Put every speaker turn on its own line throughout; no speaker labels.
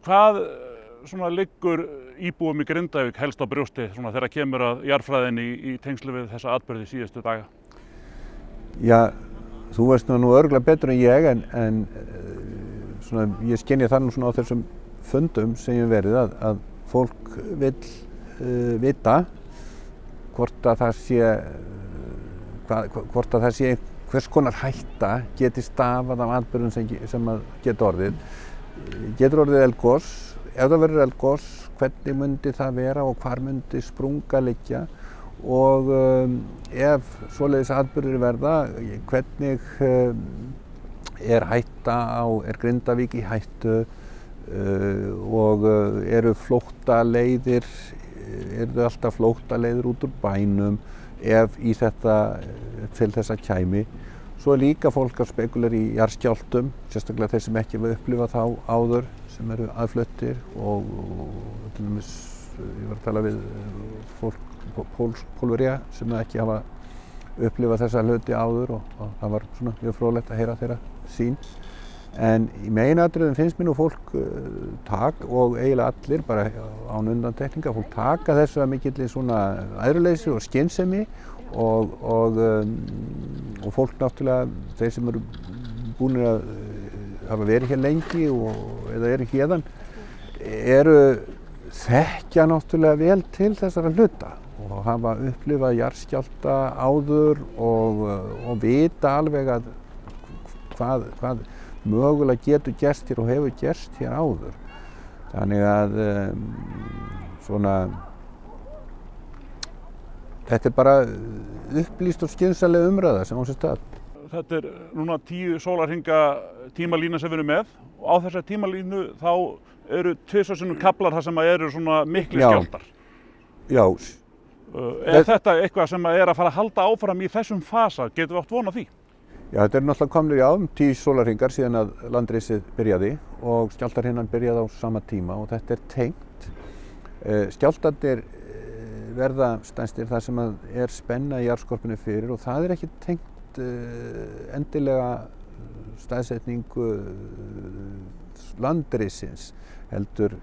Hvað svona liggur íbúum í Grindavík helst á brjósti svona þegar kemur að jarðfræðinni í tengslu við þessa atburði síðustu daga?
Já, þú veist nú örugglega betur en ég en svona, ég skynja það nú svona á þessum fundum sem ég verið að fólk vill vita hvort að það sé hvers konar hætta geti stafað af atburðum sem að geta orðið. Getur orðið eldgos, ef það verður eldgos, hvernig myndi það vera og hvar myndi sprunga liggja og ef svoleiðis atburðir verða, hvernig er hætta er Grindavík í hættu og eru flóttaleiðir, eru alltaf flóttaleiðir út úr bænum ef í til þessa kæmi. Svo líka fólk að spekulera í jarðskjálftum, sérstaklega þeir sem ekki hafa upplifað þá áður, sem eru aðfluttir og til dæmis, ég var að tala við fólk Pólverja sem ekki hafa upplifað þessa hluti áður og það var svona mjög fróðlegt að heyra þeirra sýn. En í meginatriðum finnst mér nú fólk og eiginlega allir, bara án undantekninga, fólk taka þessu að mikilli svona æðruleysi og skynsemi og fólk náttúrulega, þeir sem eru búnir að hafa verið hér lengi eða eru hérðan, þekkja náttúrulega vel til þessara hluta og hafa upplifað jarðskjálfta áður og vita alveg að hvað mögulega getur gerst hér og hefur gerst hér áður. Þannig að svona þetta bara upplýst og skynsamleg umræða sem á sér stað.
Þetta núna 10 sólarhringa tímalína sem við erum með og á þessari tímalínu þá eru 2 sinnum kaflar þar sem eru svona miklir skjálftar.
Já.
Þetta eitthvað sem að fara að halda áfram í þessum fasa? Getum við átt von á því?
Já, þetta náttúrulega komnir 10 sólarhringar síðan að landrisið byrjaði og skjálftahrina byrjaði á sama tíma og þetta tengt. Skjálftarnir verða stærstir þar sem að spenna í jarðskorpunni fyrir og það ekki tengt endilega staðsetningu landrisins, heldur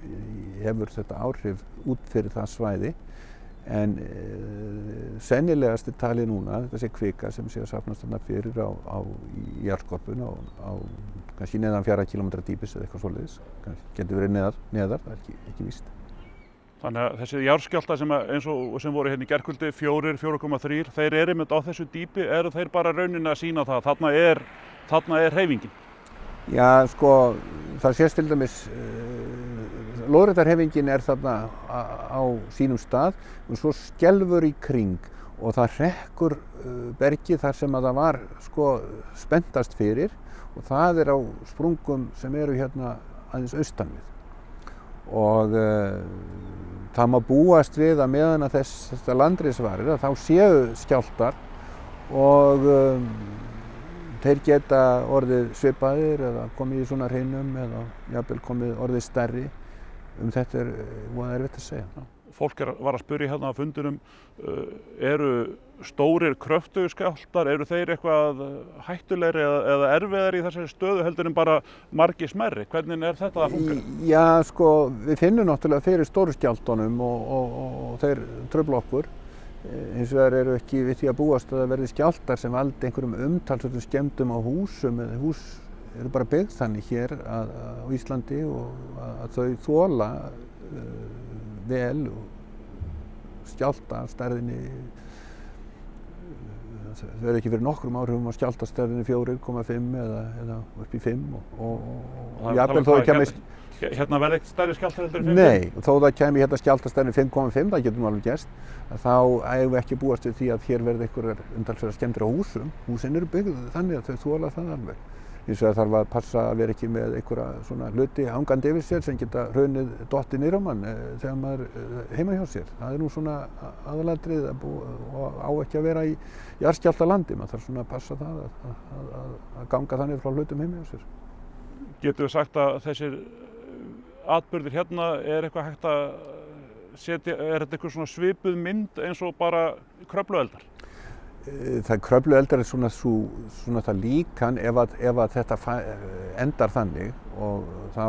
hefur þetta áhrif út fyrir það svæði. En sennilegast talið núna, þetta sé kvika sem sé að safnast þarna fyrir í jarðskorpunni á kannski neðan 4 km dýpis eða eitthvað svoleiðis. Getur verið neðar, það ekki víst.
Þannig að þessi jarðskjálftar sem voru hérna í gærkvöldi, 4,3, þeir eru einmitt á þessu dýpi, eru þeir bara rauninni að sýna það, þarna er hreyfingin?
Já, sko, það sést til dæmis, lóðréttarhreyfingin þarna á sínum stað og svo skelfur í kring og það hrekkur bergið þar sem að það var sko spenntast fyrir og það á sprungum sem eru hérna aðeins austan við og það má búast við að meðan að þetta landris varir að þá séu skjálftar og þeir geta orðið svipaðir eða komið í svona hrinum eða jafnvel komið orðið stærri. Þetta voða erfitt að segja.
Fólk var að spyrja hérna á fundunum, eru stórir kröftugir skjálftar, eru þeir eitthvað hættulegri eða erfiðari í þessari stöðu heldur en bara margir smærri? Hvernig þetta að fungera?
Já, sko, við finnum náttúrulega fyrir stóru skjálftunum og þeir trufla okkur. Hins vegar eru ekki við því að búast að það verði skjálftar sem valdi einhverjum umtalsverðum skemmdum á húsum eða hús eru bara byggð þannig hér á Íslandi og að þau þola vel og skjálfta stærðinni þau eru ekki fyrir nokkrum áhrifum að skjálfta stærðinni 4,5 eða upp í 5 og jafnvel þó það kemur
Hérna verði ekkert stærri skjálftar heldur en 5,5?
Nei, þó það kemur hérna skjálfta stærðinni 5,5, það getur nú alveg gerst, þá eigum við ekki búast við því að hér verði einhverjar umtalsverðar skemmdir á húsum. Húsin eru byggð þannig að þau þola það alveg. Hins vegar þarf að passa að vera ekki með einhverja svona hluti hangandi yfir sér sem geta hraunið dottið niður á mann þegar maður heima hjá sér. Það nú svona aðalatriðið og á ekki að vera í jarðskjálftalandi. Maður þarf svona að passa það að ganga þannig frá hlutum heima hjá sér.
Getum við sagt að þessir atburðir hérna eitthvað hægt að setja, þetta eitthvað svona svipuð mynd eins og bara Kröflueldar?
Það Kröflueldar svona það líkan ef að þetta endar þannig og þá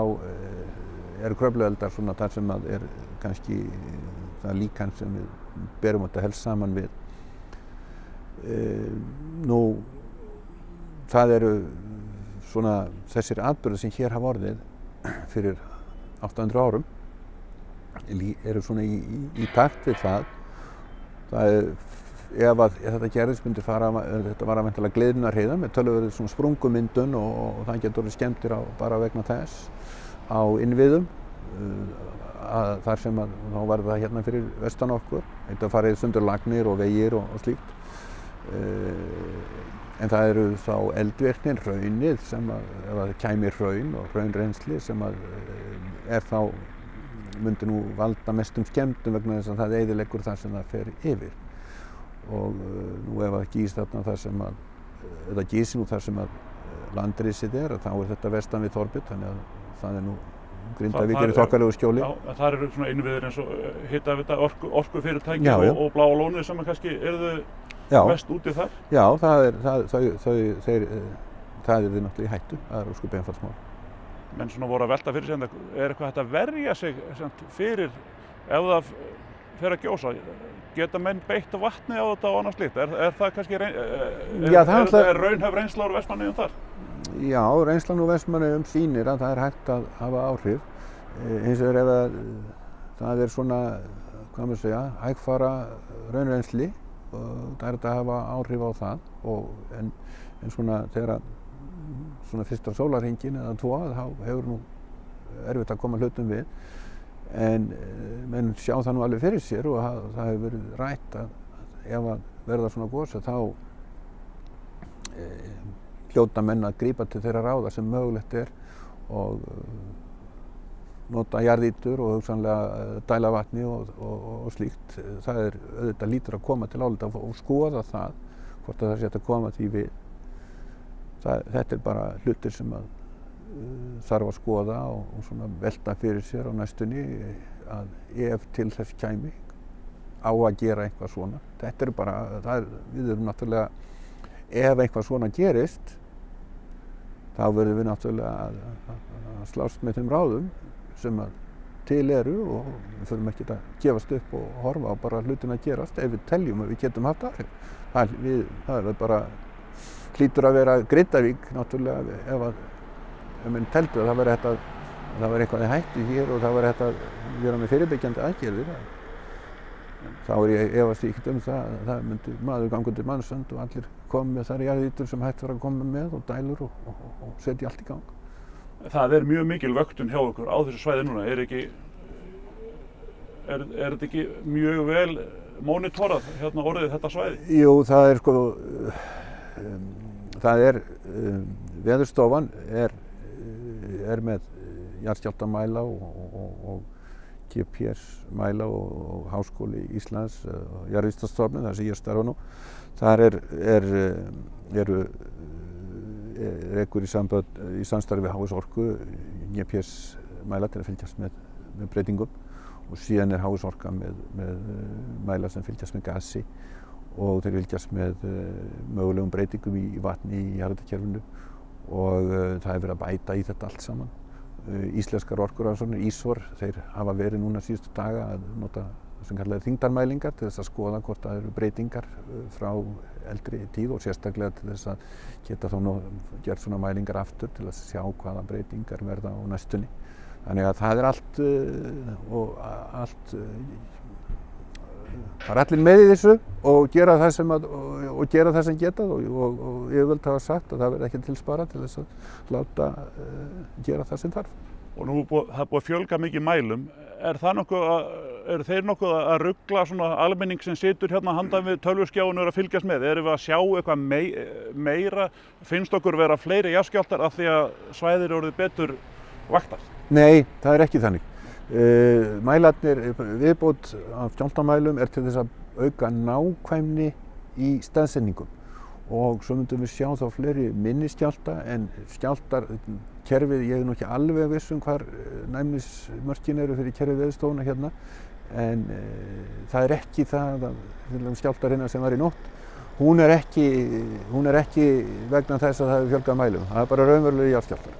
eru Kröflueldar svona þar sem er kannski það líkan sem við berum þetta helst saman við. Nú, það eru svona þessir atburðir sem hér hafa orðið fyrir 800 árum eru svona í takt við það. Ef þetta gerðist myndi þetta var að væntanlega gliðnunarhreiða með töluverðri svona sprungumyndun og það getur orðið skemmtir bara vegna þess á innviðum þar sem þá var það hérna fyrir vestan okkur. Þetta farið sundur lagnir og vegir og slíkt. En það eru þá eldvirknin, hraunið sem ef það kæmi hraun og hraunrennsli sem þá myndi nú valda mestum skemmdum vegna þess að það eyðileggur það sem það fer yfir. Og nú ef það gýs þarna þar sem eða gýsi nú þar sem landrisið þá er þetta vestan við þorpið, þannig að það er nú Grindavík í þokkalegu skjóli.
Já, þar eru svona innviðir eins og hitaveita, orkufyrirtæki og Bláa lónið sem kannski eru mest úti þar?
Já, það er náttúrulega í hættu, það er ósköp einfaldsmál.
Menn svona voru að velta fyrir sig, er eitthvað hægt að verja sig fyrir ef það fer að gjósa? Geta menn beitt vatni á þetta og annað slíkt? Er það kannski raunhæf reynsla úr Vestmannaeyjum þar?
Já, reynslan úr Vestmannaeyjum sýnir að það er hægt að hafa áhrif. Hins vegar ef það er svona, hvað maður segja, hægfara raunreynsli, það er hægt að hafa áhrif á það. En svona þegar svona fyrsta sólarhringinn eða tvo, þá hefur nú erfitt að koma hlutum við. En menn sjá það nú alveg fyrir sér og það hefur verið rætt að ef að verða svona gosa þá hljóta menn að grípa til þeirra ráða sem mögulegt er og nota jarðýtur og hugsanlega dæla vatni og slíkt. Það auðvitað lítur að koma til álita og skoða það hvort að það sé hægt að koma því við. Þetta er bara hlutir sem þarf að skoða og svona velta fyrir sér á næstunni að ef til þess kæmi á að gera eitthvað svona. Þetta er bara, við erum náttúrulega, ef eitthvað svona gerist, þá verðum við náttúrulega að slást með þeim ráðum sem til eru og við þurfum ekki að gefast upp og horfa á bara hlutina að gerast ef við teljum að við getum haft áhrif. Það er bara, hlýtur að vera Grindavík náttúrulega ef menn teldu að það væri eitthvað í hættu hér og það væri hægt að vera með fyrirbyggjandi aðgerðir. Þá ég efast ekkert það myndi maður ganga undir mannsönd og allir koma með þær jarðýtur sem hægt var að koma með og dælur og setja allt í gang.
Það er mjög mikil vöktun hjá okkur á þessu svæði núna. Er þetta ekki mjög vel mónitorað hérna orðið þetta svæði?
Jú, það er Veðurstofan er með jarðskjálftamæla og GPS-mæla og Háskóli Íslands og Jarðvísindastofnun, þar sem ég starfa nú. Þar eru rekur í samstarfi við HS Orku GPS-mæla til að fylgjast með breytingum og síðan er HS Orka með mæla sem fylgjast með gasi og þeir fylgjast með mögulegum breytingum í vatni í jarðhitakerfinu og það er verið að bæta í þetta allt saman. Íslenskar orkurannsóknir, ISOR, þeir hafa verið núna síðustu daga að nota sem kallaðir þyngdarmælingar til þess að skoða hvort það eru breytingar frá eldri tíð og sérstaklega til þess að geta þá gert svona mælingar aftur til að sjá hvaða breytingar verða á næstunni. Þannig að það er það er allir með í þessu og gera það sem geta og yfirvöld hafa sagt að það verði ekki til spara til þess að láta gera það sem þarf.
Og nú það er búið að fjölga mikið mælum. Eru þeir nokkuð að rugla svona almenning sem situr hérna handan við tölvuskjáinu og er að fylgjast með? Erum við að sjá eitthvað meira? Finnst okkur vera fleiri jarðskjálftar af því að svæðið eru orðið betur vaktað?
Nei, það er ekki þannig. Mælarnir, viðbót af skjálftamælum er til þess að auka nákvæmni í staðsetningum og svo myndum við sjá þá fleiri minni skjálfta en skjálftarkerfið, ég nú ekki alveg viss hvar næmnismörkin eru fyrir kerfið Veðurstofunnar hérna en það er ekki það að skjálftarhinna sem var í nótt hún er ekki vegna þess að það hefur fjölgað mælum, það er bara raunverulegir jarðskjálftar.